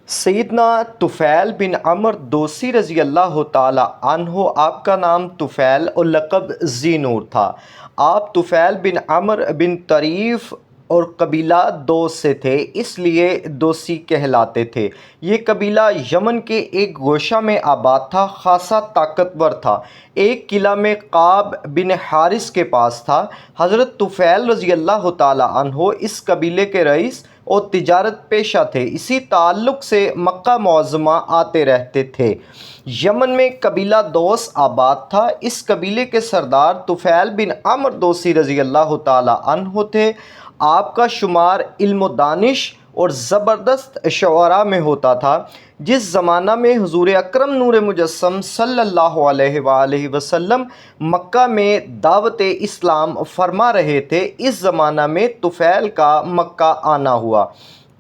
سیدنا طفیل بن عمر دوسی رضی اللہ تعالی عنہ، آپ کا نام طفیل اور لقب ذی نور تھا۔ آپ طفیل بن عمر بن طریف اور قبیلہ دوس سے تھے، اس لیے دوسی کہلاتے تھے۔ یہ قبیلہ یمن کے ایک گوشہ میں آباد تھا، خاصا طاقتور تھا۔ ایک قلعہ میں قعب بن حارث کے پاس تھا۔ حضرت طفیل رضی اللہ تعالی عنہ اس قبیلے کے رئیس اور تجارت پیشہ تھے، اسی تعلق سے مکہ معظمہ آتے رہتے تھے۔ یمن میں قبیلہ دوس آباد تھا۔ اس قبیلے کے سردار طفیل بن عمر دوسی رضی اللہ تعالی عنہ تھے۔ آپ کا شمار علم و دانش اور زبردست شعراء میں ہوتا تھا۔ جس زمانہ میں حضور اکرم نور مجسم صلی اللہ علیہ وآلہ وسلم مکہ میں دعوت اسلام فرما رہے تھے، اس زمانہ میں طفیل کا مکہ آنا ہوا۔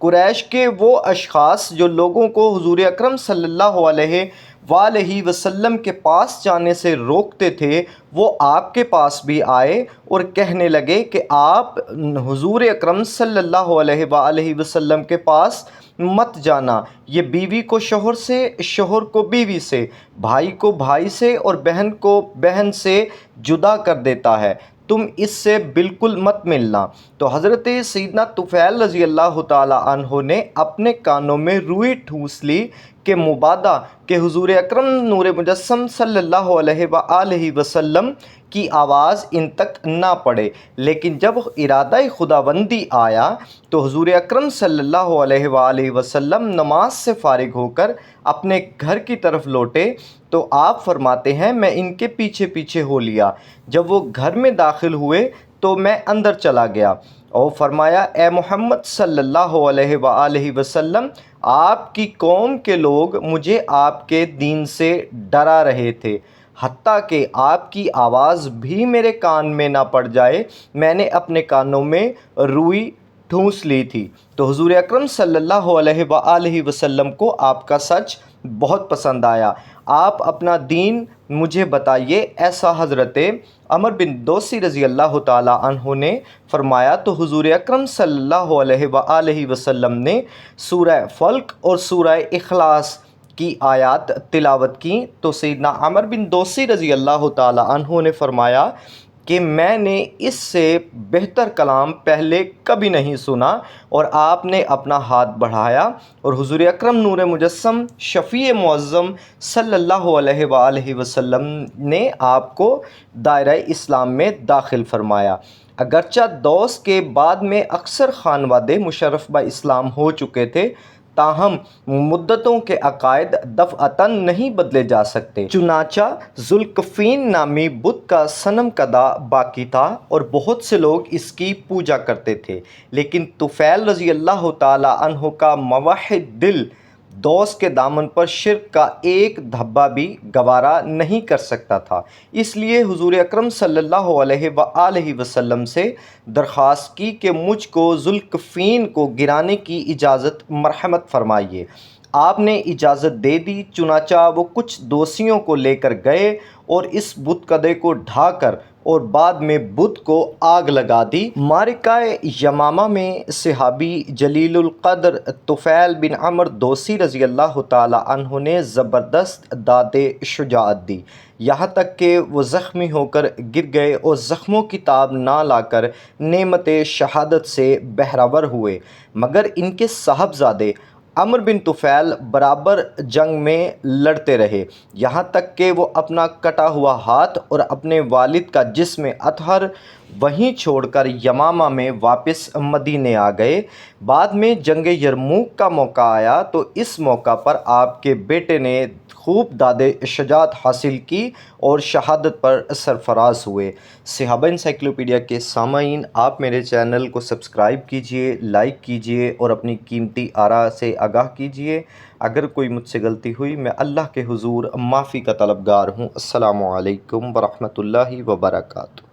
قریش کے وہ اشخاص جو لوگوں کو حضور اکرم صلی اللہ علیہ وآلہ وسلم کے پاس جانے سے روکتے تھے، وہ آپ کے پاس بھی آئے اور کہنے لگے کہ آپ حضور اکرم صلی اللہ علیہ وآلہ وسلم کے پاس مت جانا، یہ بیوی کو شوہر سے، شوہر کو بیوی سے، بھائی کو بھائی سے اور بہن کو بہن سے جدا کر دیتا ہے، تم اس سے بالکل مت ملنا۔ تو حضرت سیدنا طفیل رضی اللہ تعالی عنہ نے اپنے کانوں میں روئی ٹھوس لی کہ مبادا کہ حضور اکرم نور مجسم صلی اللہ علیہ وآلہ وسلم کی آواز ان تک نہ پڑے۔ لیکن جب ارادہ خداوندی آیا تو حضور اکرم صلی اللہ علیہ وآلہ وسلم نماز سے فارغ ہو کر اپنے گھر کی طرف لوٹے تو آپ فرماتے ہیں میں ان کے پیچھے پیچھے ہو لیا۔ جب وہ گھر میں داخل ہوئے تو میں اندر چلا گیا اور فرمایا اے محمد صلی اللہ علیہ وآلہ وسلم، آپ کی قوم کے لوگ مجھے آپ کے دین سے ڈرا رہے تھے، حتیٰ کہ آپ کی آواز بھی میرے کان میں نہ پڑ جائے، میں نے اپنے کانوں میں روئی ٹھونس لی تھی۔ تو حضور اکرم صلی اللہ علیہ وآلہ وسلم کو آپ کا سچ بہت پسند آیا۔ آپ اپنا دین مجھے بتائیے، ایسا حضرت عمر بن دوسی رضی اللہ تعالی عنہ نے فرمایا تو حضور اکرم صلی اللہ علیہ وآلہ وسلم نے سورہ فلق اور سورہ اخلاص کی آیات تلاوت کی تو سیدنا عمر بن دوسی رضی اللہ تعالی عنہ نے فرمایا کہ میں نے اس سے بہتر کلام پہلے کبھی نہیں سنا، اور آپ نے اپنا ہاتھ بڑھایا اور حضور اکرم نور مجسم شفیع معظم صلی اللہ علیہ وآلہ وسلم نے آپ کو دائرہ اسلام میں داخل فرمایا۔ اگرچہ دوس کے بعد میں اکثر خانوادے مشرف با اسلام ہو چکے تھے، تاہم مدتوں کے عقائد دفعتاً نہیں بدلے جا سکتے۔ چنانچہ ذوالکفین نامی بت کا صنم کدہ باقی تھا اور بہت سے لوگ اس کی پوجا کرتے تھے، لیکن طفیل رضی اللہ تعالی عنہ کا موحد دل دوس کے دامن پر شرک کا ایک دھبہ بھی گوارا نہیں کر سکتا تھا، اس لیے حضور اکرم صلی اللہ علیہ وآلہ وسلم سے درخواست کی کہ مجھ کو ذوالکفین کو گرانے کی اجازت مرحمت فرمائیے۔ آپ نے اجازت دے دی، چنانچہ وہ کچھ دوسیوں کو لے کر گئے اور اس بت کدے کو ڈھا کر اور بعد میں بت کو آگ لگا دی۔ معرکہ یمامہ میں صحابی جلیل القدر طفیل بن عمر دوسی رضی اللہ تعالی عنہ نے زبردست داد شجاعت دی، یہاں تک کہ وہ زخمی ہو کر گر گئے اور زخموں کی تاب نہ لا کر نعمت شہادت سے بہرور ہوئے، مگر ان کے صاحبزادے عمر بن طفیل برابر جنگ میں لڑتے رہے، یہاں تک کہ وہ اپنا کٹا ہوا ہاتھ اور اپنے والد کا جسم اطہر وہیں چھوڑ کر یمامہ میں واپس مدینے آ گئے۔ بعد میں جنگ یرموک کا موقع آیا تو اس موقع پر آپ کے بیٹے نے خوب داد شجاعت حاصل کی اور شہادت پر سرفراز ہوئے۔ صحابہ انسائیکلوپیڈیا کے سامعین، آپ میرے چینل کو سبسکرائب کیجئے، لائک کیجئے اور اپنی قیمتی آراء سے آگاہ کیجئے۔ اگر کوئی مجھ سے غلطی ہوئی، میں اللہ کے حضور معافی کا طلبگار ہوں۔ السلام علیکم ورحمۃ اللہ وبرکاتہ۔